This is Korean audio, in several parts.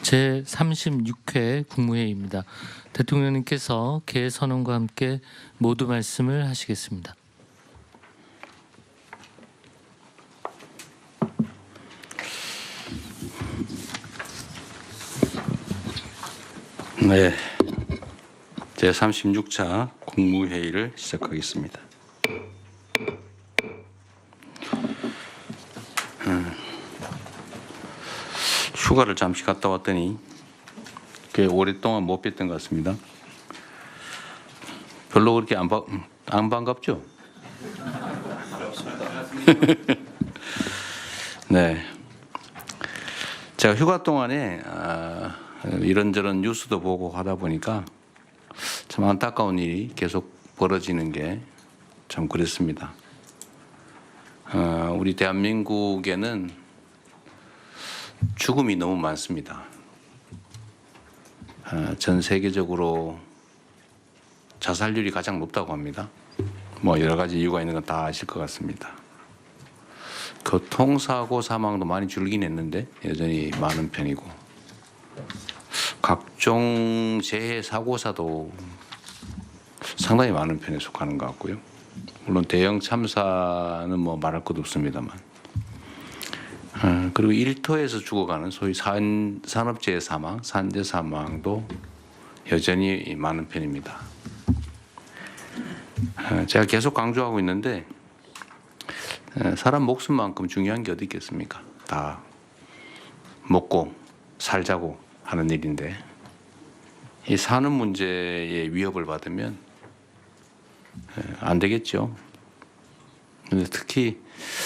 제36회 국무회의입니다. 대통령님께서 개회 선언과 함께 모두 말씀을 하시겠습니다. 네, 제36차 국무회의를 시작하겠습니다. 휴가를 잠시 갔다 왔더니 꽤 오랫동안 못 뵀던 것 같습니다. 별로 그렇게 안 반갑죠? 네, 제가 휴가 동안에 이런저런 뉴스도 보고 하다 보니까 참 안타까운 일이 계속 벌어지는 게 참 그랬습니다. 우리 대한민국에는 죽음이 너무 많습니다. 전 세계적으로 자살률이 가장 높다고 합니다. 뭐 여러 가지 이유가 있는 건 다 아실 것 같습니다. 교통사고 사망도 많이 줄긴 했는데 여전히 많은 편이고, 각종 재해 사고사도 상당히 많은 편에 속하는 것 같고요. 물론 대형 참사는 뭐 말할 것도 없습니다만, 그리고 일터에서 죽어가는 소위 산업재해 사망, 산재 사망도 여전히 많은 편입니다. 제가 계속 강조하고 있는데 사람 목숨만큼 중요한 게 어디 있겠습니까? 다 먹고 살자고 하는 일인데, 이 사는 문제에 위협을 받으면 안 되겠죠. 근데 특히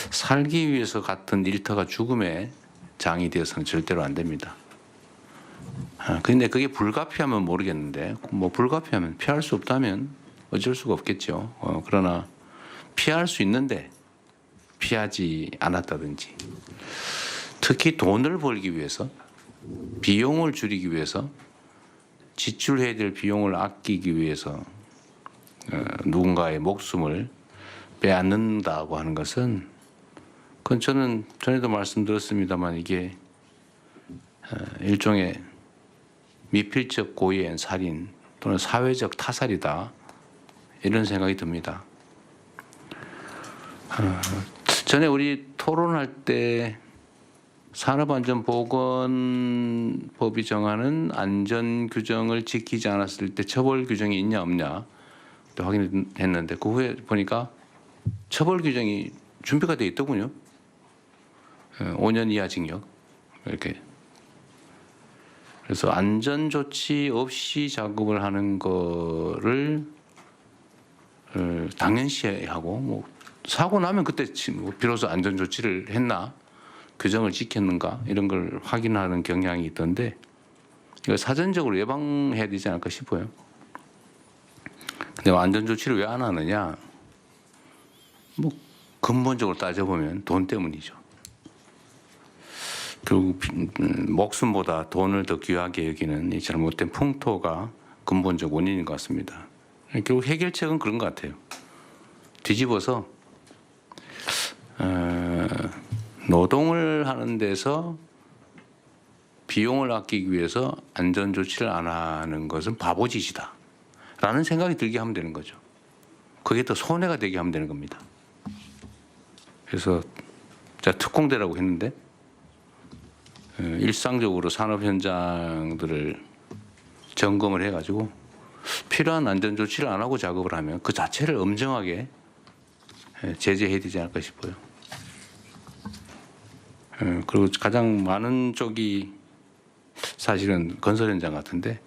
살기 위해서 같은 일터가 죽음의 장이 되어서는 절대로 안 됩니다. 그런데 그게 불가피하면 모르겠는데, 뭐 불가피하면, 피할 수 없다면 어쩔 수가 없겠죠. 그러나 피할 수 있는데 피하지 않았다든지, 특히 돈을 벌기 위해서, 비용을 줄이기 위해서, 지출해야 될 비용을 아끼기 위해서 누군가의 목숨을 빼앗는다고 하는 것은, 그건 저는 전에도 말씀드렸습니다만 이게 일종의 미필적 고의의 살인 또는 사회적 타살이다, 이런 생각이 듭니다. 전에 우리 토론할 때 산업안전보건법이 정하는 안전규정을 지키지 않았을 때 처벌 규정이 있냐 없냐 또 확인했는데, 그 후에 보니까 처벌 규정이 준비가 되어 있더군요. 5년 이하 징역 이렇게. 그래서 안전조치 없이 작업을 하는 거를 당연시하고, 뭐 사고 나면 그때 비로소 안전조치를 했나, 규정을 지켰는가, 이런 걸 확인하는 경향이 있던데, 이걸 사전적으로 예방해야 되지 않을까 싶어요. 근데 안전조치를 왜 안 하느냐? 뭐 근본적으로 따져보면 돈 때문이죠. 결국 목숨보다 돈을 더 귀하게 여기는 이 잘못된 풍토가 근본적 원인인 것 같습니다. 결국 해결책은 그런 것 같아요. 뒤집어서 노동을 하는 데서 비용을 아끼기 위해서 안전조치를 안 하는 것은 바보짓이다 라는 생각이 들게 하면 되는 거죠. 그게 더 손해가 되게 하면 되는 겁니다. 그래서 제가 특공대라고 했는데, 일상적으로 산업 현장들을 점검을 해가지고 필요한 안전조치를 안 하고 작업을 하면 그 자체를 엄정하게 제재해야 되지 않을까 싶어요. 그리고 가장 많은 쪽이 사실은 건설 현장 같은데,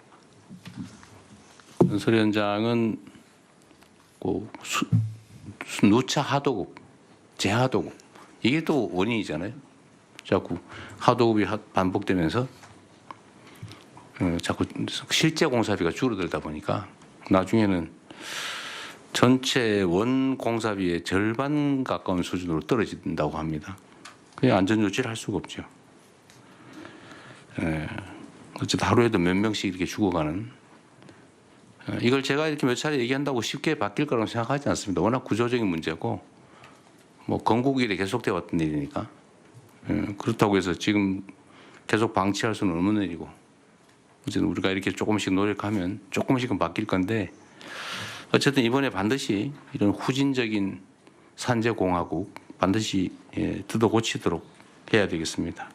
건설 현장은 누차 하도급, 재하도급, 이게 또 원인이잖아요. 자꾸 하도급이 반복되면서 자꾸 실제 공사비가 줄어들다 보니까 나중에는 전체 원 공사비의 절반 가까운 수준으로 떨어진다고 합니다. 그냥 안전조치를 할 수가 없죠. 어쨌든 하루에도 몇 명씩 이렇게 죽어가는, 이걸 제가 이렇게 몇 차례 얘기한다고 쉽게 바뀔 거라고 생각하지 않습니다. 워낙 구조적인 문제고, 뭐 건국일에 계속되어 왔던 일이니까. 그렇다고 해서 지금 계속 방치할 수는 없는 일이고, 어쨌든 우리가 이렇게 조금씩 노력하면 조금씩은 바뀔 건데 어쨌든 이번에 반드시 이런 후진적인 산재공화국 반드시 뜯어 고치도록 해야 되겠습니다.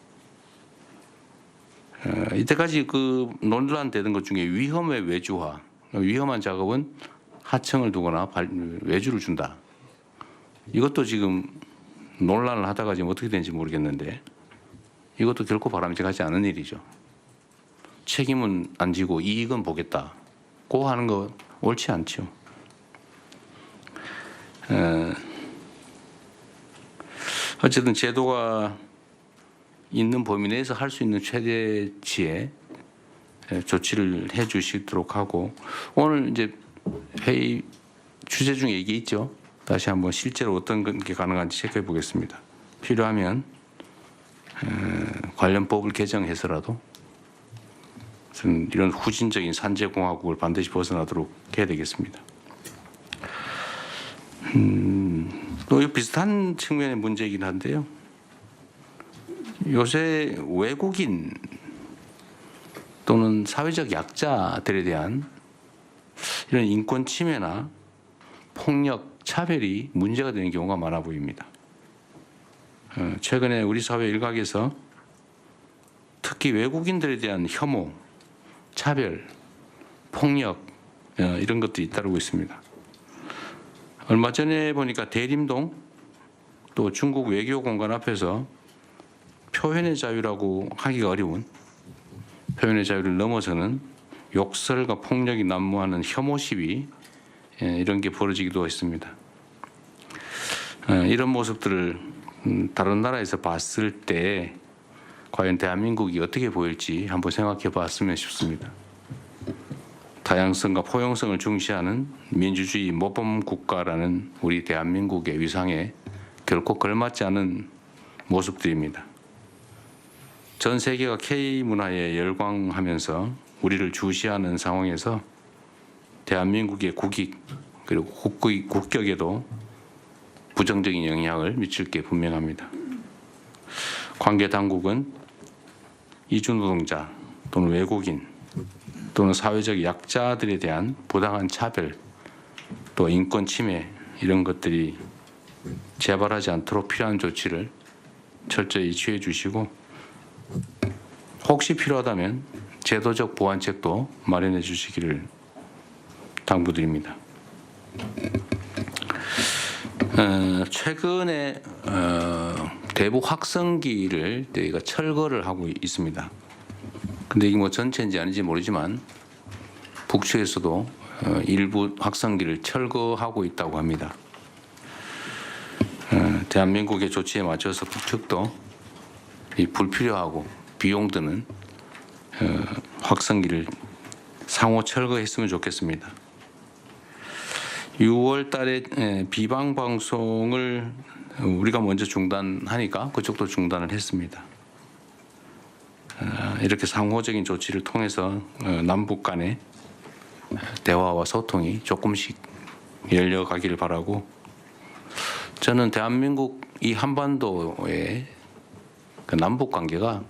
이때까지 그 논란되던 것 중에 위험의 외주화, 위험한 작업은 하청을 두거나 외주를 준다. 이것도 지금 논란을 하다가 지금 어떻게 되는지 모르겠는데 이것도 결코 바람직하지 않은 일이죠. 책임은 안 지고 이익은 보겠다. 고 하는 거 옳지 않죠. 어쨌든 제도가 있는 범위 내에서 할 수 있는 최대치의 조치를 해 주시도록 하고 오늘 이제 회의 주제 중에 이게 있죠. 다시 한번 실제로 어떤 게 가능한지 체크해 보겠습니다. 필요하면 관련 법을 개정해서라도 이런 후진적인 산재공화국을 반드시 벗어나도록 해야 되겠습니다. 또 비슷한 측면의 문제이긴 한데요. 요새 외국인 또는 사회적 약자들에 대한 이런 인권 침해나 폭력, 차별이 문제가 되는 경우가 많아 보입니다. 최근에 우리 사회 일각에서 특히 외국인들에 대한 혐오, 차별, 폭력 이런 것들이 잇따르고 있습니다. 얼마 전에 보니까 대림동 또 중국 외교공간 앞에서 표현의 자유라고 하기가 어려운 표현의 자유를 넘어서는 욕설과 폭력이 난무하는 혐오 시위 이런 게 벌어지기도 했습니다. 이런 모습들을 다른 나라에서 봤을 때 과연 대한민국이 어떻게 보일지 한번 생각해 봤으면 싶습니다. 다양성과 포용성을 중시하는 민주주의 모범 국가라는 우리 대한민국의 위상에 결코 걸맞지 않은 모습들입니다. 전 세계가 K문화에 열광하면서 우리를 주시하는 상황에서 대한민국의 국익 그리고 국격에도 부정적인 영향을 미칠 게 분명합니다. 관계 당국은 이주노동자 또는 외국인 또는 사회적 약자들에 대한 부당한 차별 또 인권 침해 이런 것들이 재발하지 않도록 필요한 조치를 철저히 취해 주시고 혹시 필요하다면 제도적 보완책도 마련해 주시기를 당부드립니다. 최근에 대북 확성기를 저희가 철거를 하고 있습니다. 근데 이게 뭐 전체인지 아닌지 모르지만 북측에서도 일부 확성기를 철거하고 있다고 합니다. 대한민국의 조치에 맞춰서 북측도 이 불필요하고 비용 드는 확성기를 상호 철거했으면 좋겠습니다. 6월 달에 비방 방송을 우리가 먼저 중단하니까 그쪽도 중단을 했습니다. 이렇게 상호적인 조치를 통해서 남북 간의 대화와 소통이 조금씩 열려가기를 바라고 저는 대한민국 이 한반도의 그 남북 관계가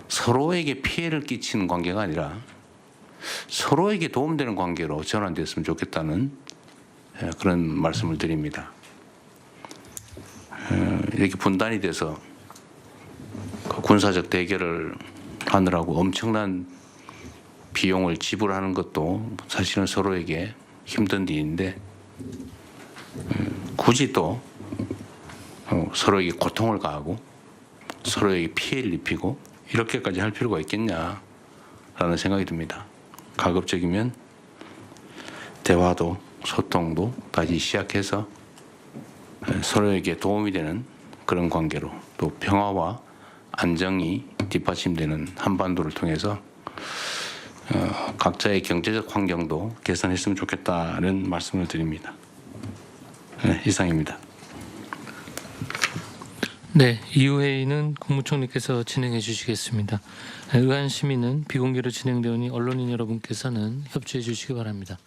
서로에게 피해를 끼치는 관계가 아니라 서로에게 도움되는 관계로 전환됐으면 좋겠다는 그런 말씀을 드립니다. 이렇게 분단이 돼서 군사적 대결을 하느라고 엄청난 비용을 지불하는 것도 사실은 서로에게 힘든 일인데 굳이 또 서로에게 고통을 가하고 서로에게 피해를 입히고 이렇게까지 할 필요가 있겠냐라는 생각이 듭니다. 가급적이면 대화도 소통도 다시 시작해서 서로에게 도움이 되는 그런 관계로 또 평화와 안정이 뒷받침되는 한반도를 통해서 각자의 경제적 환경도 개선했으면 좋겠다는 말씀을 드립니다. 이상입니다. 네, 이후 회의는 국무총리께서 진행해 주시겠습니다. 의안 심의는 비공개로 진행되오니 언론인 여러분께서는 협조해 주시기 바랍니다.